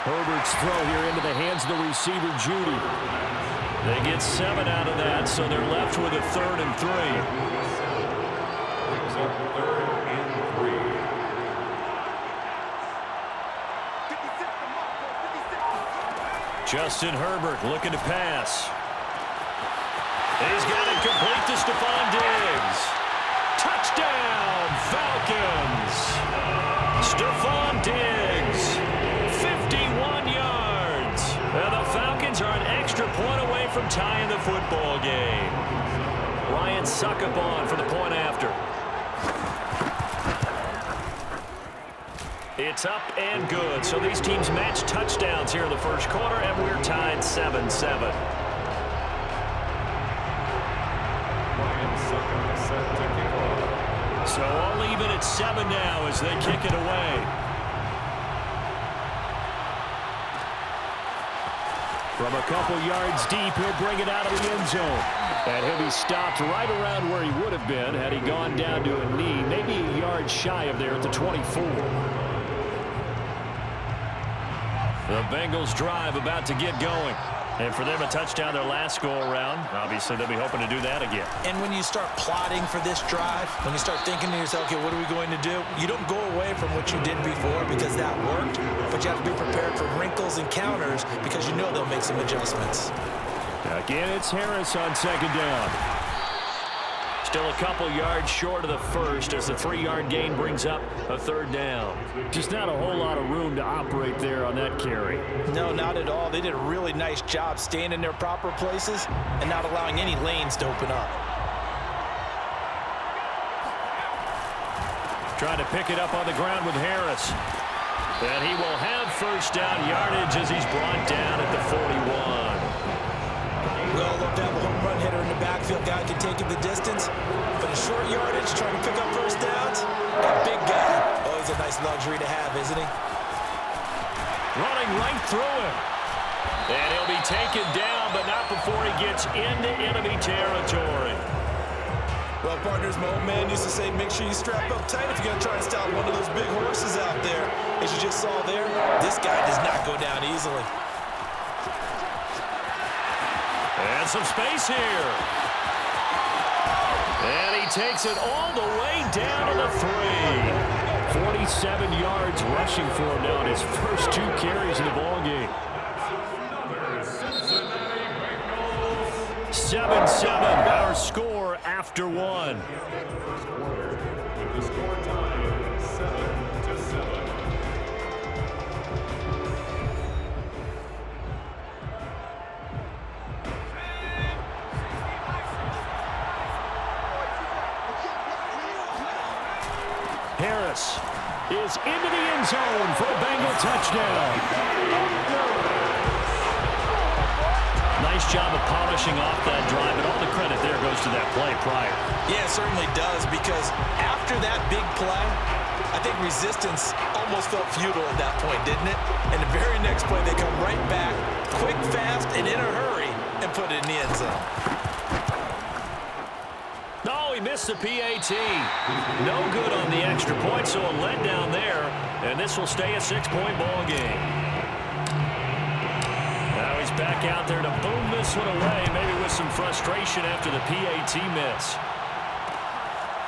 Herbert's throw here into the hands of the receiver, Judy. They get 7 out of that, so they're left with a 3rd and 3. Brings up 3rd and 3. Justin Herbert looking to pass. He's got it complete to Stephon Diggs. Touchdown, Falcons. Stephon Diggs, 51 yards. And the Falcons are an extra point away from tying the football game. Ryan Succop for the point after. It's up and good. So these teams match touchdowns here in the first quarter, and we're tied 7-7. So all even at 7 now as they kick it away. From a couple yards deep, he'll bring it out of the end zone. And he'll be stopped right around where he would have been had he gone down to a knee, maybe a yard shy of there at the 24. The Bengals drive about to get going. And for them, a touchdown their last go-around. Obviously, they'll be hoping to do that again. And when you start plotting for this drive, when you start thinking to yourself, okay, what are we going to do? You don't go away from what you did before because that worked, but you have to be prepared for wrinkles and counters because you know they'll make some adjustments. Again, it's Harris on 2nd down. Still a couple yards short of the first as the 3-yard gain brings up a 3rd down. Just not a whole lot of room to operate there on that carry. No, not at all. They did a really nice job staying in their proper places and not allowing any lanes to open up. Trying to pick it up on the ground with Harris. And he will have 1st down yardage as he's brought down at the 41. Well, they'll have a home run hitter in the backfield. Guy can take it the distance. But a short yardage, trying to pick up 1st downs. That big guy. Oh, he's a nice luxury to have, isn't he? Running right through him. And he'll be taken down, but not before he gets into enemy territory. Well, partners, my old man used to say, make sure you strap up tight if you're going to try and stop one of those big horses out there. As you just saw there, this guy does not go down easily. And some space here. And he takes it all the way down to the 3. 47 yards rushing for him now in his first 2 carries in the ballgame. 7-7, our score after 1. Harris is into the end zone for a Bengal touchdown. Nice job of polishing off that drive, and all the credit there goes to that play prior. Yeah, it certainly does, because after that big play, I think resistance almost felt futile at that point, didn't it? And the very next play, they come right back, quick, fast, and in a hurry, and put it in the end zone. Oh, he missed the PAT. No good on the extra point, so a letdown there, and this will stay a 6-point ball game. Now he's back out there to boom this one away, maybe with some frustration after the PAT miss.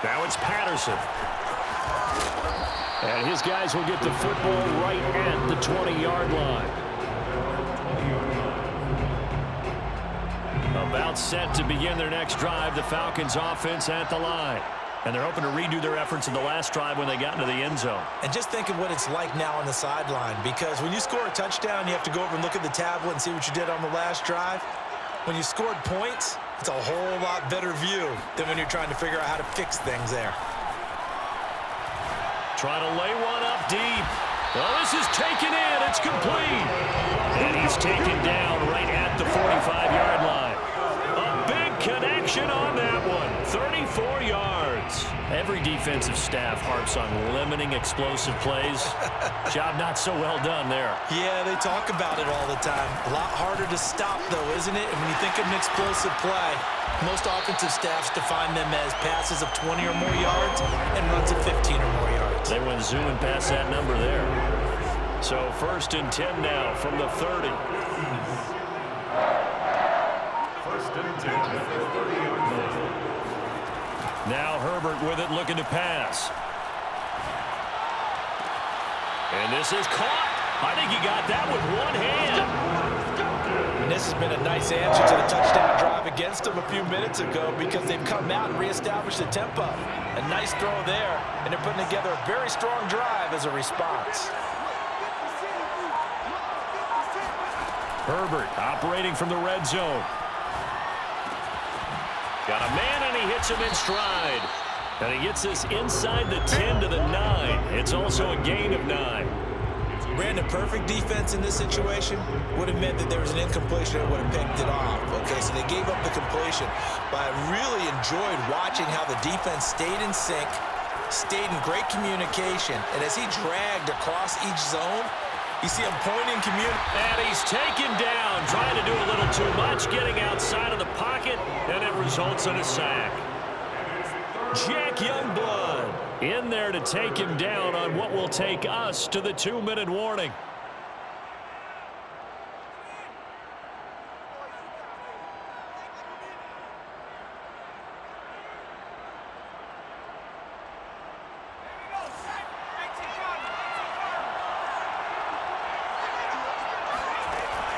Now it's Patterson. And his guys will get the football right at the 20-yard line. About set to begin their next drive, the Falcons offense at the line. And they're hoping to redo their efforts in the last drive when they got into the end zone. And just think of what it's like now on the sideline, because when you score a touchdown, you have to go over and look at the tablet and see what you did on the last drive. When you scored points, it's a whole lot better view than when you're trying to figure out how to fix things there. Trying to lay one up deep. Oh, this is taken in. It's complete. And he's taken down right at the 45-yard line. A big connection on that one. 34 yards. Every defensive staff harps on limiting explosive plays. Job not so well done there. Yeah, they talk about it all the time. A lot harder to stop, though, isn't it? And when you think of an explosive play, most offensive staffs define them as passes of 20 or more yards and runs of 15 or more yards. They went zooming past that number there. So 1st and 10 now from the 30. 1st and 10 at the 30-yard line. Now Herbert with it, looking to pass. And this is caught. I think he got that with one hand. And this has been a nice answer to the touchdown drive against them a few minutes ago because they've come out and reestablished the tempo. A nice throw there, and they're putting together a very strong drive as a response. Herbert operating from the red zone. Got a man, and he hits him in stride. And he gets this inside the 10 to the 9. It's also a gain of 9. Brandon, perfect defense in this situation would have meant that there was an incompletion and would have picked it off. Okay, so they gave up the completion. But I really enjoyed watching how the defense stayed in sync, stayed in great communication. And as he dragged across each zone, you see him pointing, and he's taken down, trying to do a little too much, getting outside of the pocket, and it results in a sack. Jack Youngblood in there to take him down on what will take us to the 2-minute warning.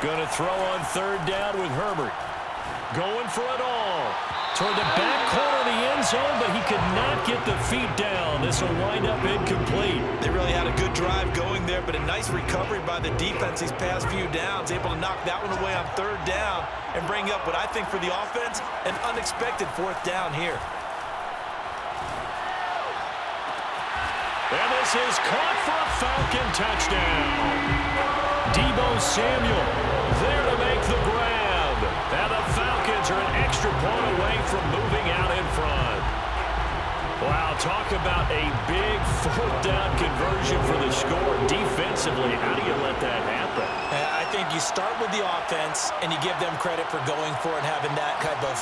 Going to throw on 3rd down with Herbert. Going for it all. Toward the back corner of the end zone, but he could not get the feet down. This will wind up incomplete. They really had a good drive going there, but a nice recovery by the defense these past few downs. Able to knock that one away on 3rd down and bring up what I think for the offense, an unexpected 4th down here. And this is caught for a Falcon touchdown. Deebo Samuel there to make the grab. And the Falcons are an extra point away from moving out in front. Wow, talk about a big 4th down conversion for the score. Defensively, how do you let that happen? I think you start with the offense, and you give them credit for going for it and having that type of,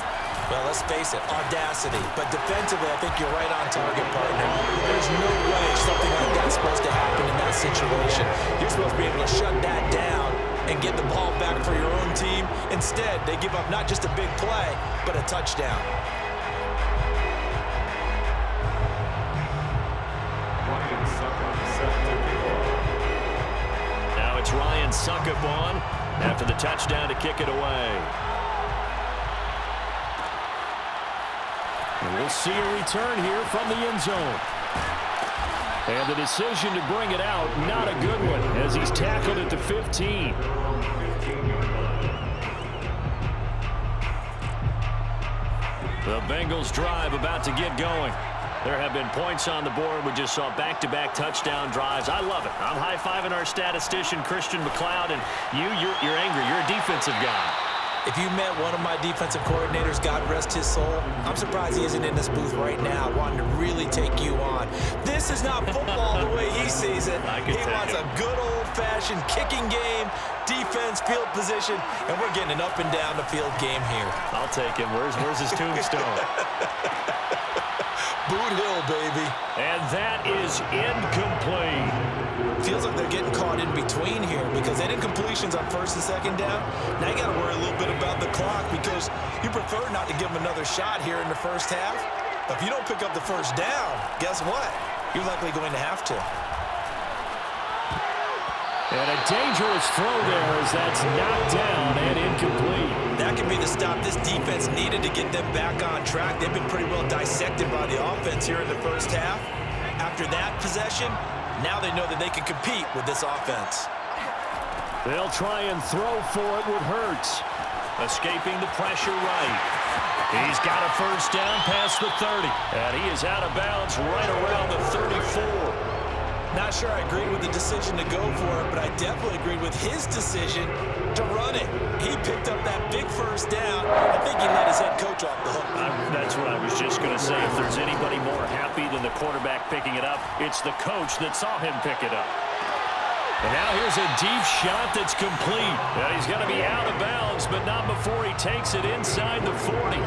well, let's face it, audacity. But defensively, I think you're right on target, partner. There's no way something like that's supposed to happen in that situation. You're supposed to be able to shut that down and get the ball back for your own team. Instead, they give up not just a big play, but a touchdown. Now it's Ryan Suckup on after the touchdown to kick it away. And we'll see a return here from the end zone. And the decision to bring it out, not a good one, as he's tackled at the 15. The Bengals drive about to get going. There have been points on the board. We just saw back-to-back touchdown drives. I love it. I'm high-fiving our statistician, Christian McLeod, and you're angry. You're a defensive guy. If you met one of my defensive coordinators, God rest his soul, I'm surprised he isn't in this booth right now wanting to really take you on. This is not football the way he sees it. He wants a good old-fashioned kicking game, defense, field position, and we're getting an up-and-down-the-field game here. I'll take him. Where's his tombstone? Boot Hill, baby. And that is incomplete. Feels like they're getting caught in between here because they did completions on 1st and 2nd down. Now you got to worry a little bit about the clock because you prefer not to give them another shot here in the 1st half. But if you don't pick up the 1st down, guess what? You're likely going to have to. And a dangerous throw there as that's knocked down and incomplete. That could be the stop this defense needed to get them back on track. They've been pretty well dissected by the offense here in the 1st half. After that possession, now they know that they can compete with this offense. They'll try and throw for it with Hurts. Escaping the pressure right. He's got a 1st down past the 30. And he is out of bounds right around the 34. Not sure I agreed with the decision to go for it, but I definitely agreed with his decision to run it. He picked up that big 1st down. I think he let his head coach off the hook. That's what I was just going to say. If there's anybody more happy than the quarterback picking it up, it's the coach that saw him pick it up. And now here's a deep shot that's complete. And he's going to be out of bounds, but not before he takes it inside the 40.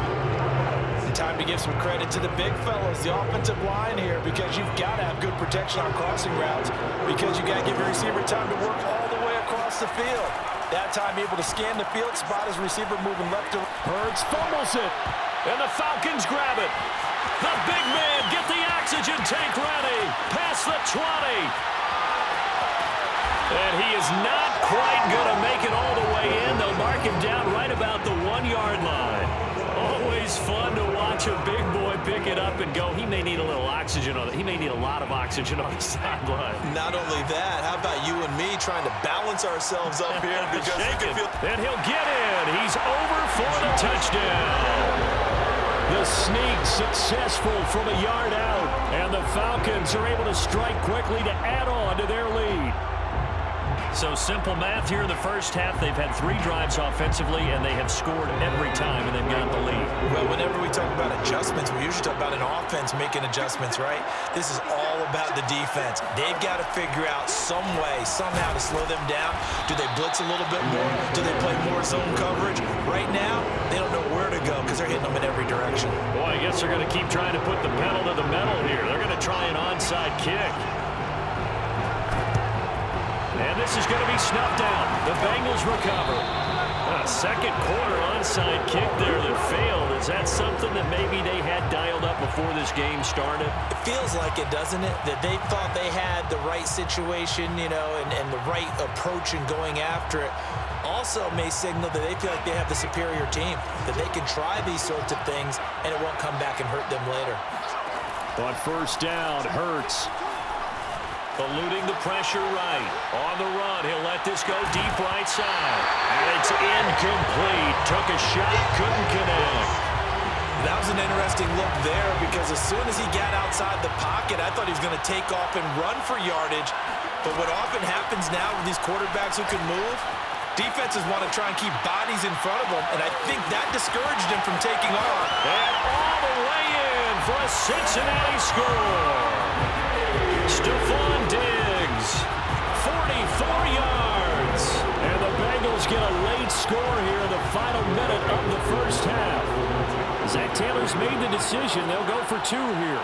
Time to to give some credit to the big fellas, the offensive line here, because you've got to have good protection on crossing routes because you got to give your receiver time to work all the way across the field. That time able to scan the field, spot his receiver moving left to right. Hurts fumbles it, and the Falcons grab it. The big man, get the oxygen tank ready. Past the 20. And he is not quite going to make it all the way in. They'll mark him down right about the 1-yard line. Always fun to watch a big boy pick it up and go. He may need a little oxygen on it. He may need a lot of oxygen on the sideline. Not only that, how about you and me trying to balance ourselves up here because we can feel. And he'll get in. He's over for the touchdown. The sneak successful from a yard out. And the Falcons are able to strike quickly to add on to their lead. So simple math here in the first half. They've had 3 drives offensively, and they have scored every time, and they've got the lead. Well, whenever we talk about adjustments, we usually talk about an offense making adjustments, right? This is all about the defense. They've got to figure out some way, somehow to slow them down. Do they blitz a little bit more? Do they play more zone coverage? Right now, they don't know where to go because they're hitting them in every direction. Boy, I guess they're going to keep trying to put the pedal to the metal here. They're going to try an onside kick. And this is going to be snuffed out. The Bengals recover. A second quarter onside kick there that failed. Is that something that maybe they had dialed up before this game started? It feels like it, doesn't it? That they thought they had the right situation, you know, and the right approach in going after it. Also may signal that they feel like they have the superior team, that they can try these sorts of things and it won't come back and hurt them later. On first down, Hurts. Eluding the pressure right. On the run, he'll let this go deep right side. And it's incomplete. Took a shot, couldn't connect. That was an interesting look there because as soon as he got outside the pocket, I thought he was going to take off and run for yardage. But what often happens now with these quarterbacks who can move, defenses want to try and keep bodies in front of them, and I think that discouraged him from taking off. And all the way in for a Cincinnati score. Stephon Diggs, 44 yards. And the Bengals get a late score here in the final minute of the first half. Zach Taylor's made the decision. They'll go for 2 here.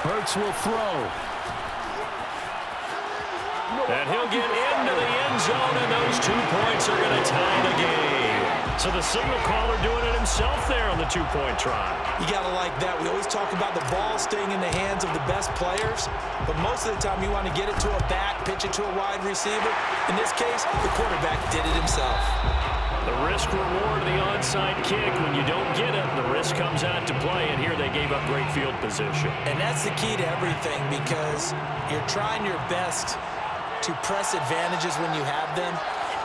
Hurts will throw. And he'll get into the end zone, and those 2 points are going to tie the game. So the signal caller doing it himself there on the 2-point try. You got to like that. We always talk about the ball staying in the hands of the best players, but most of the time you want to get it to a back, pitch it to a wide receiver. In this case, the quarterback did it himself. The risk-reward of the onside kick. When you don't get it, the risk comes out to play, and here they gave up great field position. And that's the key to everything because you're trying your best to press advantages when you have them.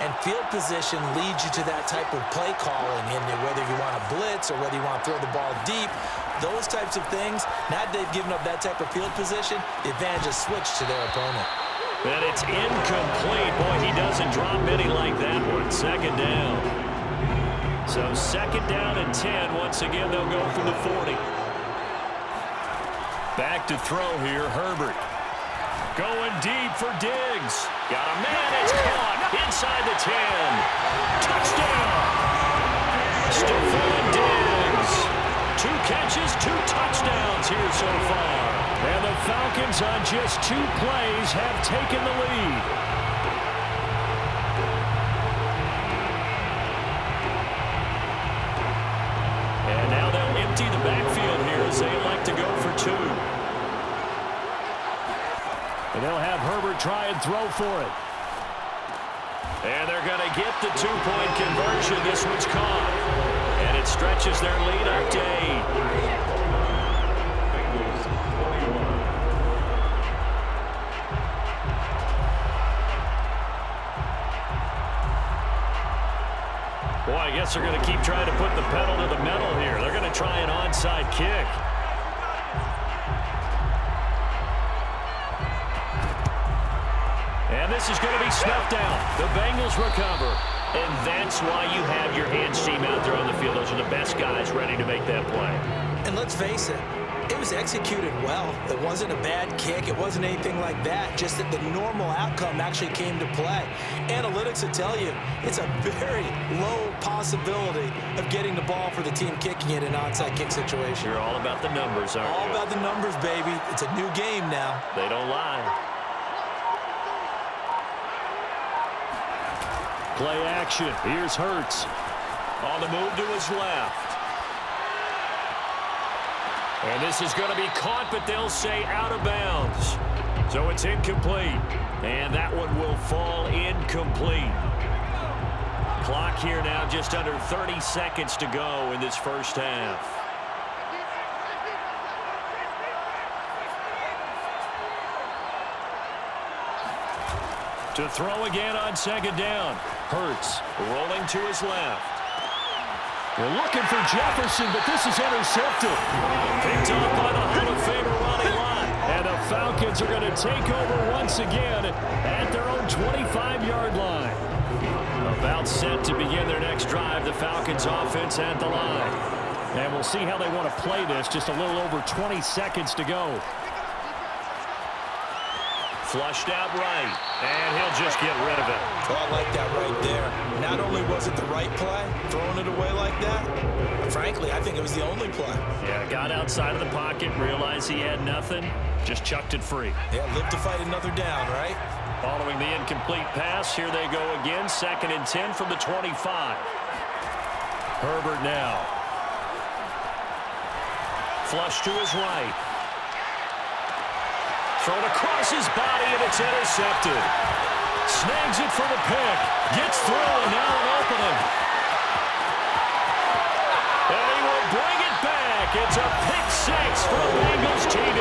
And field position leads you to that type of play calling, and whether you want to blitz or whether you want to throw the ball deep, those types of things, now that they've given up that type of field position, the advantage is switched to their opponent. And it's incomplete. Boy, he doesn't drop many like that one. Second down. So second down and 10. Once again, they'll go from the 40. Back to throw here, Herbert. Going deep for Diggs. Got a man, it's caught inside the 10. Touchdown. Stephon Diggs. 2 catches, 2 touchdowns here so far. And the Falcons on just 2 plays have taken the lead. And now they'll empty the backfield here as they elect to go for 2. And they'll have Herbert try and throw for it. And they're going to get the 2-point conversion. This one's caught. And it stretches their lead up to 8. Boy, I guess they're going to keep trying to put the pedal to the metal here. They're going to try an onside kick. And this is going to be snuffed out. The Bengals recover. And that's why you have your hands team out there on the field. Those are the best guys ready to make that play. And let's face it, it was executed well. It wasn't a bad kick. It wasn't anything like that. Just that the normal outcome actually came to play. Analytics will tell you it's a very low possibility of getting the ball for the team kicking it in an onside kick situation. You're all about the numbers, aren't you? All about the numbers, baby. It's a new game now. They don't lie. Play action. Here's Hurts. On the move to his left. And this is going to be caught, but they'll say out of bounds. So it's incomplete. And that one will fall incomplete. Clock here now just under 30 seconds to go in this first half. To throw again on second down. Hurts rolling to his left. They're looking for Jefferson, but this is intercepted. Picked up by the Hall of Famer Ronnie Lott. And the Falcons are going to take over once again at their own 25-yard line. About set to begin their next drive, the Falcons offense at the line. And we'll see how they want to play this. Just a little over 20 seconds to go. Flushed out right, and he'll just get rid of it. Oh, I like that right there. Not only was it the right play, throwing it away like that, frankly, I think it was the only play. Yeah, got outside of the pocket, realized he had nothing, just chucked it free. Yeah, live to fight another down, right? Following the incomplete pass, here they go again, 2nd and 10 from the 25. Herbert now. Flush to his right. Thrown across his body, and it's intercepted. Snags it for the pick. Gets through, and now an opening. And he will bring it back. It's a pick six for Bengals TD.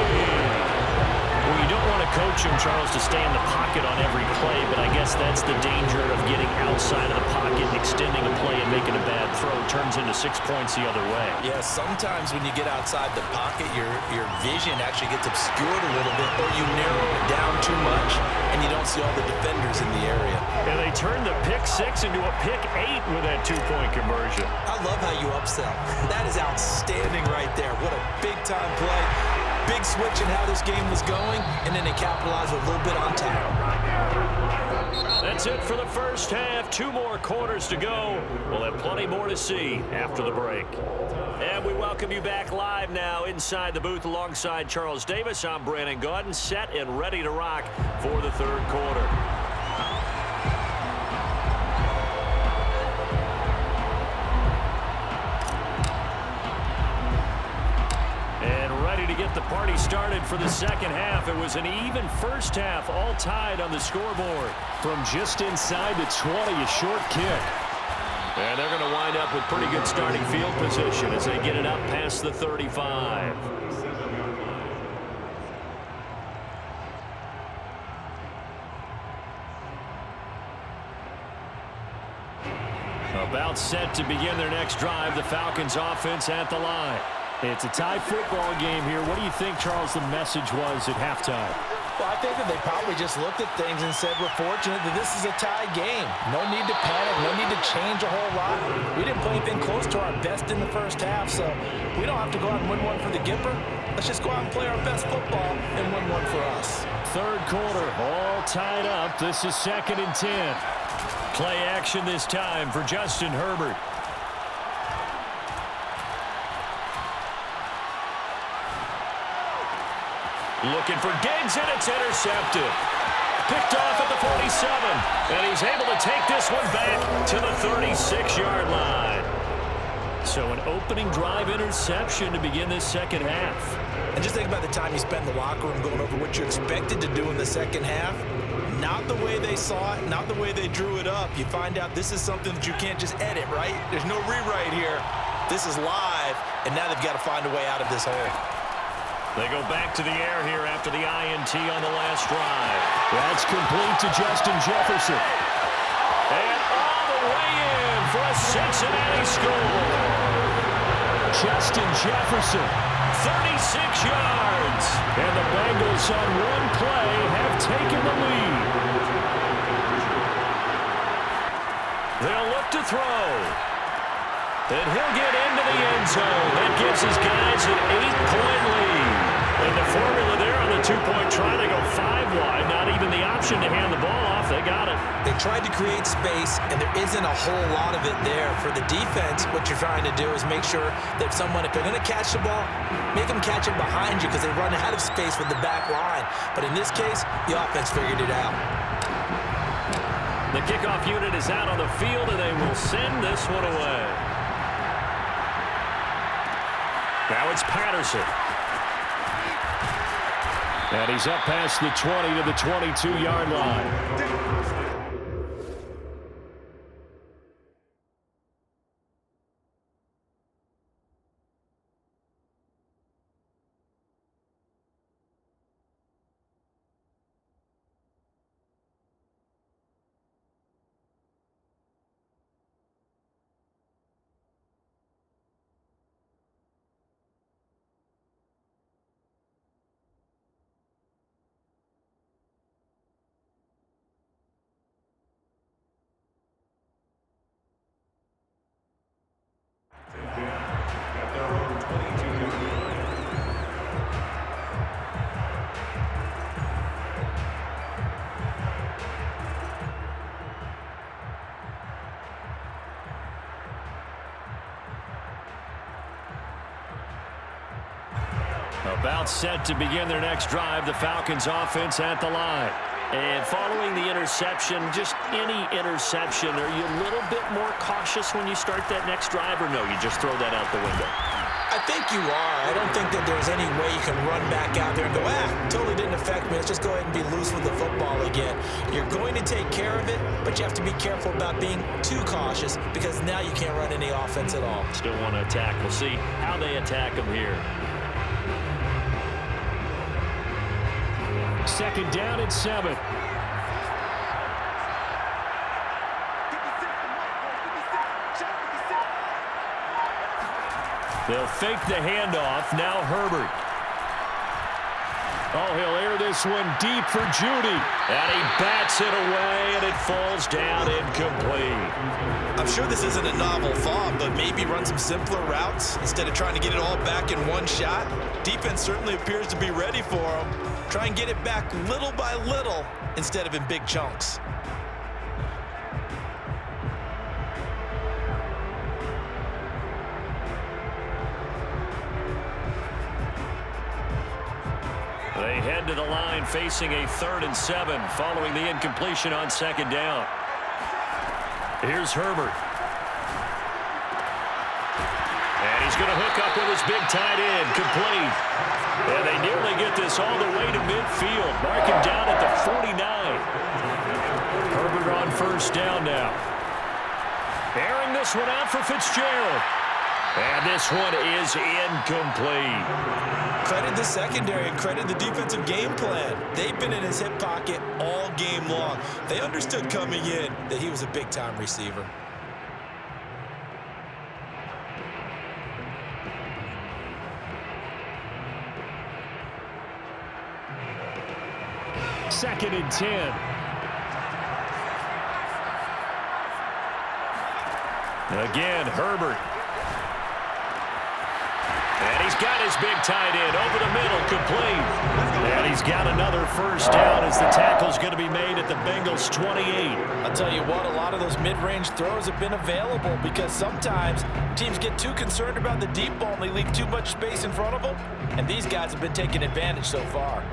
Well, you don't want to coach him, Charles, to stay in the pocket on every play, but I guess that's the danger of getting outside of the pocket and extending a play and making a bad throw. Turns into 6 points the other way. Yeah, sometimes when you get outside the pocket, your vision actually gets obscured a little bit, or you narrow it down too much, and you don't see all the defenders in the area. And they turned the pick six into a pick 8 with that 2-point conversion. I love how you upsell. That is outstanding right there. What a big-time play. Big switch in how this game was going, and then they capitalized a little bit on time. That's it for the first half. 2 more quarters to go. We'll have plenty more to see after the break. And we welcome you back live now inside the booth alongside Charles Davis. I'm Brandon Gaudin, set and ready to rock for the third quarter. To get the party started for the second half. It was an even first half, all tied on the scoreboard. From just inside the 20, a short kick. And they're going to wind up with pretty good starting field position as they get it up past the 35. About set to begin their next drive, the Falcons offense at the line. It's a tie football game here. What do you think, Charles, the message was at halftime? Well, I think that they probably just looked at things and said, we're fortunate that this is a tie game. No need to panic. No need to change a whole lot. We didn't play anything close to our best in the first half, so we don't have to go out and win one for the Gipper. Let's just go out and play our best football and win one for us. Third quarter, all tied up. This is 2nd and 10. Play action this time for Justin Herbert. Looking for Diggs, and it's intercepted. Picked off at the 47, and he's able to take this one back to the 36-yard line. So an opening drive interception to begin this second half. And just think about the time you spend in the locker room going over what you expected to do in the second half. Not the way they saw it, not the way they drew it up. You find out this is something that you can't just edit, right? There's no rewrite here. This is live, and now they've got to find a way out of this hole. They go back to the air here after the INT on the last drive. That's complete to Justin Jefferson. And all the way in for a Cincinnati score. Justin Jefferson, 36 yards. And the Bengals on one play have taken the lead. They'll look to throw. And he'll get into the end zone. That gives his guys an 8-point lead. And the formula there on the 2-point try, they go 5 wide. Not even the option to hand the ball off. They got it. They tried to create space, and there isn't a whole lot of it there. For the defense, what you're trying to do is make sure that if they're going to catch the ball, make them catch it behind you because they run out of space with the back line. But in this case, the offense figured it out. The kickoff unit is out on the field, and they will send this one away. Now it's Patterson. And he's up past the 20 to the 22-yard line. About set to begin their next drive, the Falcons offense at the line. And following the interception, just any interception, are you a little bit more cautious when you start that next drive, or no, you just throw that out the window? I think you are. I don't think that there's any way you can run back out there and go, totally didn't affect me. Let's just go ahead and be loose with the football again. You're going to take care of it, but you have to be careful about being too cautious because now you can't run any offense at all. Still want to attack. We'll see how they attack them here. Second down and 7. They'll fake the handoff. Now Herbert. Oh, he'll air this one deep for Judy. And he bats it away, and it falls down incomplete. I'm sure this isn't a novel thought, but maybe run some simpler routes instead of trying to get it all back in one shot. Defense certainly appears to be ready for him. Try and get it back little by little instead of in big chunks. They head to the line facing a 3rd and 7 following the incompletion on 2nd down. Here's Herbert. And he's going to hook up with his big tight end, complete. And they nearly get this all the way to midfield. Mark him down at the 49. Herbert on 1st down now. Airing this one out for Fitzgerald. And this one is incomplete. Credit the secondary and credit the defensive game plan. They've been in his hip pocket all game long. They understood coming in that he was a big-time receiver. Second and 10. Again, Herbert. And he's got his big tight end over the middle, complete. And he's got another 1st down as the tackle's going to be made at the Bengals' 28. I'll tell you what, a lot of those mid-range throws have been available because sometimes teams get too concerned about the deep ball and they leave too much space in front of them. And these guys have been taking advantage so far.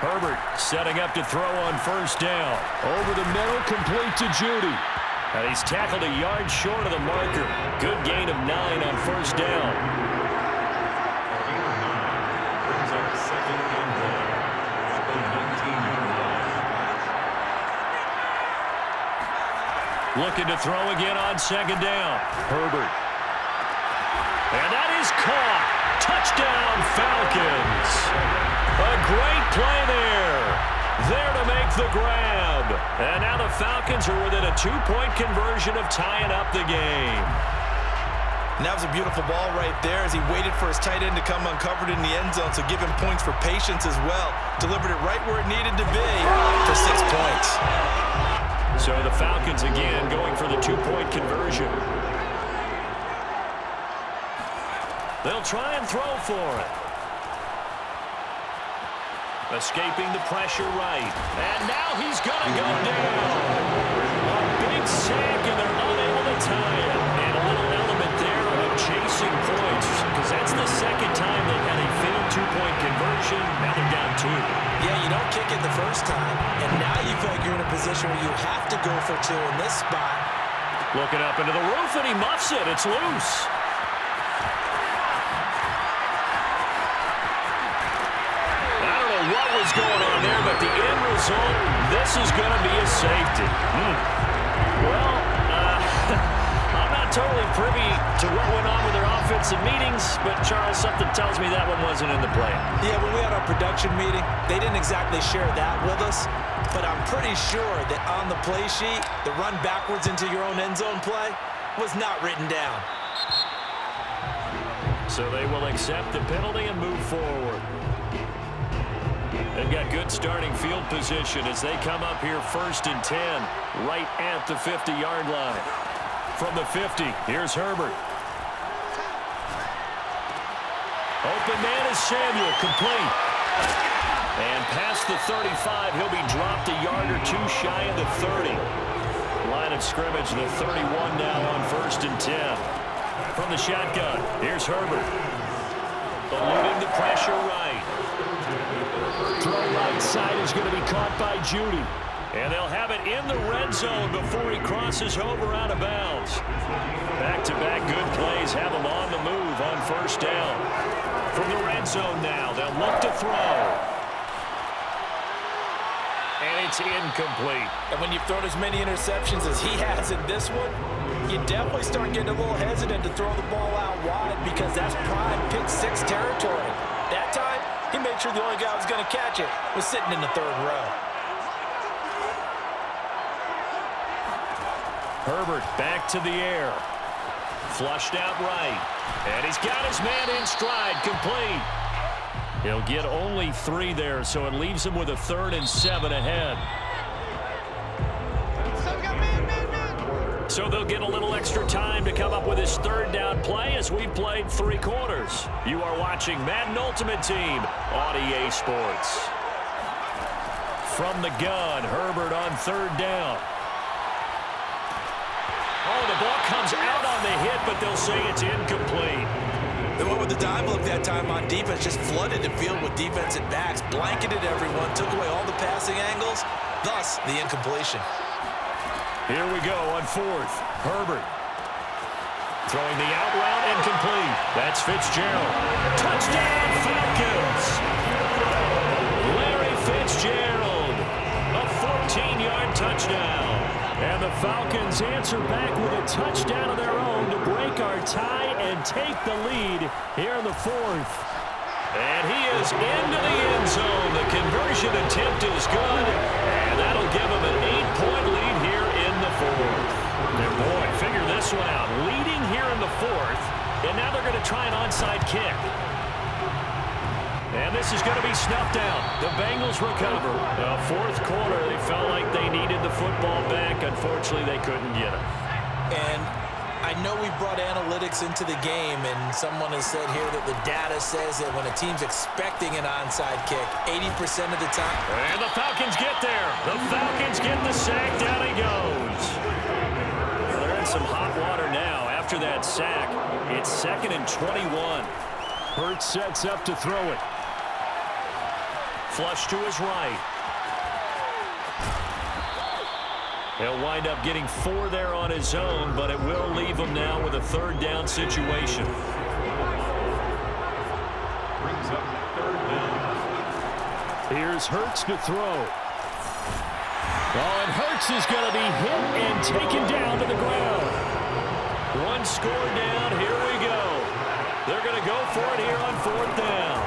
Herbert setting up to throw on 1st down. Over the middle, complete to Judy. And he's tackled a yard short of the marker. Good gain of 9 on 1st down. Brings up 2nd and 1 at the 19-yard line. Looking to throw again on 2nd down. Herbert. And that is caught. Touchdown, Falcons. A great play there. there to make the grab. And now the Falcons are within a 2-point conversion of tying up the game. And that was a beautiful ball right there as he waited for his tight end to come uncovered in the end zone, so give him points for patience as well. Delivered it right where it needed to be for 6 points. So the Falcons again going for the 2-point conversion. They'll try and throw for it. Escaping the pressure right. And now he's going to go down. A big sack, and they're unable to tie it. And a little element there of chasing points, because that's the second time they've had a failed 2-point conversion. Now they're down 2. Yeah, you don't kick it the first time, and now you feel like you're in a position where you have to go for 2 in this spot. Looking up into the roof, and he muffs it. It's loose. What was going on there, but the end result, this is going to be a safety. Well, I'm not totally privy to what went on with their offensive meetings, but Charles, something tells me that one wasn't in the plan. Yeah, when we had our production meeting, they didn't exactly share that with us, but I'm pretty sure that on the play sheet, the run backwards into your own end zone play was not written down. So they will accept the penalty and move forward. They've got good starting field position as they come up here 1st and 10, right at the 50-yard line. From the 50, here's Herbert. Open man is Samuel, complete. And past the 35, he'll be dropped a yard or 2 shy of the 30. Line of scrimmage, the 31 now on 1st and 10. From the shotgun, here's Herbert. Eluding the pressure right. Throw right side is going to be caught by Judy. And they'll have it in the red zone before he crosses over out of bounds. Back-to-back good plays have him on the move on 1st down. From the red zone now, they'll look to throw. And it's incomplete. And when you've thrown as many interceptions as he has in this one, you definitely start getting a little hesitant to throw the ball out wide because that's prime pick 6 territory. That time, he made sure the only guy who was going to catch it was sitting in the 3rd row. Herbert back to the air. Flushed out right. And he's got his man in stride, complete. He'll get only 3 there, so it leaves him with a 3rd and 7 ahead. So they'll get a little extra time to come up with his 3rd down play as we played 3 quarters. You are watching Madden Ultimate Team on EA Sports. From the gun, Herbert on 3rd down. Oh, the ball comes out on the hit, but they'll say it's incomplete. They went with the dime look that time on defense, just flooded the field with defensive backs, blanketed everyone, took away all the passing angles, thus the incompletion. Here we go on 4th. Herbert. Throwing the out route incomplete. That's Fitzgerald. Touchdown, Falcons! Larry Fitzgerald. A 14-yard touchdown. And the Falcons answer back with a touchdown of their own to break our tie and take the lead here in the 4th. And he is into the end zone. The conversion attempt is good, and that'll give him an 8-point lead here in the 4th. And boy, figure this one out. Leading here in the 4th, and now they're going to try an onside kick. And this is going to be snuffed out. The Bengals recover. The 4th quarter, they felt like they needed the football back. Unfortunately, they couldn't get it. And I know we've brought analytics into the game, and someone has said here that the data says that when a team's expecting an onside kick, 80% of the time. And the Falcons get there. The Falcons get the sack. Down he goes. They're in some hot water now. After that sack, it's 2nd and 21. Hurts sets up to throw it. Flush to his right. He'll wind up getting 4 there on his own, but it will leave him now with a 3rd down situation. Brings up 3rd down. Here's Hurts to throw. Oh, and Hurts is going to be hit and taken down to the ground. 1 score down. Here we go. They're going to go for it here on 4th down.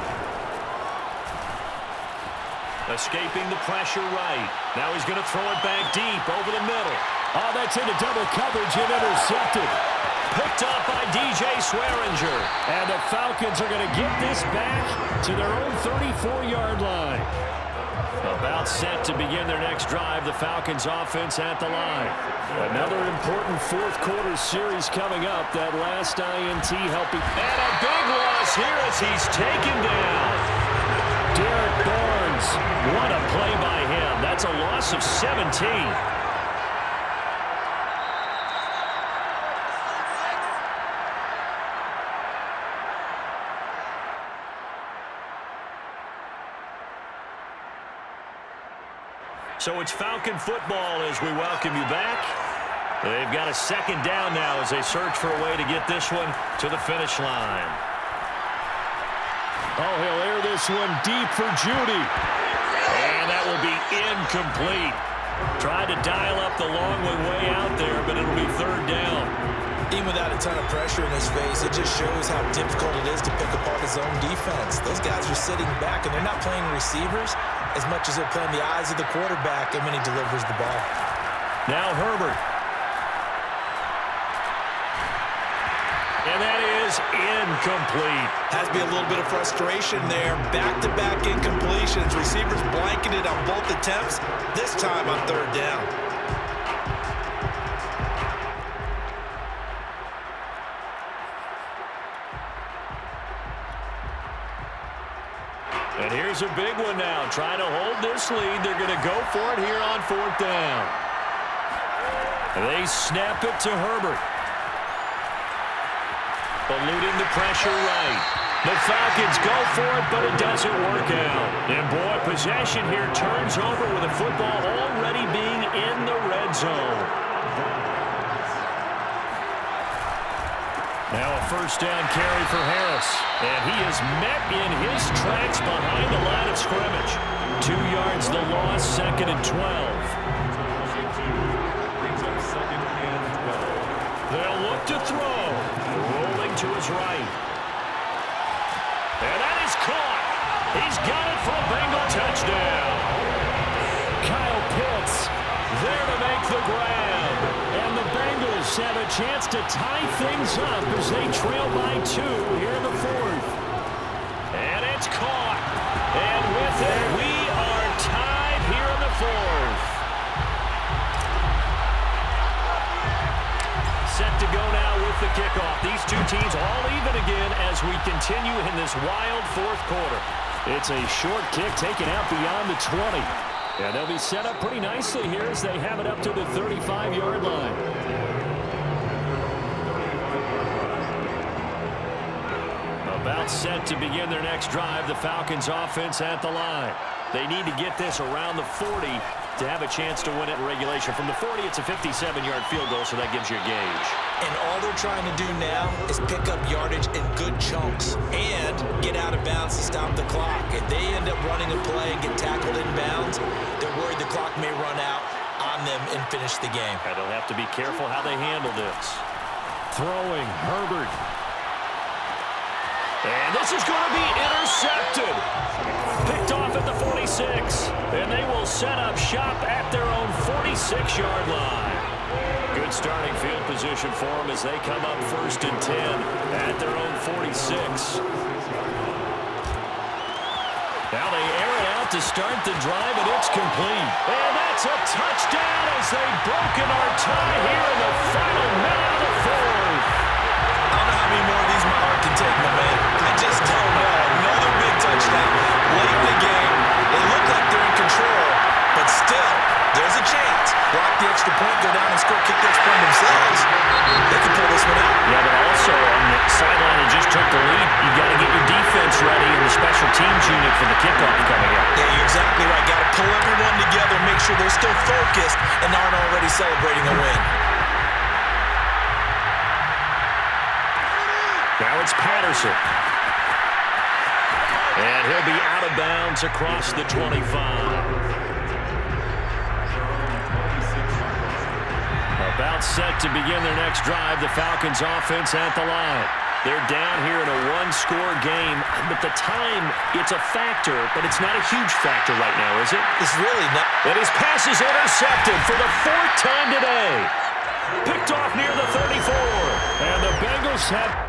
Escaping the pressure right. Now he's going to throw it back deep over the middle. Oh, that's into double coverage and intercepted. Picked up by DJ Swearinger. And the Falcons are going to get this back to their own 34-yard line. About set to begin their next drive. The Falcons offense at the line. Another important fourth quarter series coming up. That last INT helping. And a big loss here as he's taken down. Derek Barnes. What a play by him. That's a loss of 17. So it's Falcon football as we welcome you back. They've got a second down now as they search for a way to get this one to the finish line. Oh, he'll air this one deep for Judy. And that will be incomplete. Tried to dial up the long way out there, but it'll be third down. Even without a ton of pressure in his face, it just shows how difficult it is to pick apart his own defense. Those guys are sitting back, and they're not playing receivers as much as they're playing the eyes of the quarterback, and when he delivers the ball. Now Herbert. And that is incomplete. Has to be a little bit of frustration there. Back-to-back incompletions. Receivers blanketed on both attempts, this time on third down. And here's a big one now. Trying to hold this lead. They're going to go for it here on fourth down. They snap it to Herbert. Eluding the pressure right. The Falcons go for it, but it doesn't work out. And boy, possession here turns over with the football already being in the red zone. Now a first down carry for Harris. And he is met in his tracks behind the line of scrimmage. 2 yards the loss, second and 12. They'll look to throw. Rolling to his right. And that is caught. He's got it for a Bengal touchdown. Kyle Pitts there to make the grab. And the Bengals have a chance to tie things up as they trail by 2 here in the fourth. And it's caught. And with it, we are tied here in the fourth. Set to go now with the kickoff. These two teams all even again as we continue in this wild fourth quarter. It's a short kick taken out beyond the 20. Yeah, they'll be set up pretty nicely here as they have it up to the 35-yard line. About set to begin their next drive. The Falcons offense at the line. They need to get this around the 40 to have a chance to win it in regulation. From the 40, it's a 57-yard field goal, so that gives you a gauge. And all they're trying to do now is pick up yardage in good chunks and get out of bounds to stop the clock. If they end up running a play and get tackled in bounds, they're worried the clock may run out on them and finish the game. And they'll have to be careful how they handle this. Throwing, Herbert. And this is going to be intercepted. Picked off at the 46. And they will set up shop at their own 46-yard line. Good starting field position for them as they come up first and 10 at their own 46. Now they air it out to start the drive, and it's complete. And that's a touchdown as they've broken our tie here in the final minute of the fourth. I don't know how many more of these my heart can take, my man. I just don't know. Another big touchdown late in the game. They look like they're in control, but still, there's a chance. Block the extra point, go down and score, kick the extra point themselves. They can pull this one out. Yeah, but also on the sideline that just took the lead, you got to get your defense ready in the special teams unit for the kickoff coming up. Yeah, you're exactly right. Got to pull everyone together, make sure they're still focused and aren't already celebrating a win. Now it's Patterson. And he'll be out of bounds across the 25. About set to begin their next drive. The Falcons offense at the line. They're down here in a one-score game, but the time, it's a factor, but it's not a huge factor right now, is it? It's really not. And his pass is intercepted for the 4th time today. Picked off near the 34. And the Bengals have...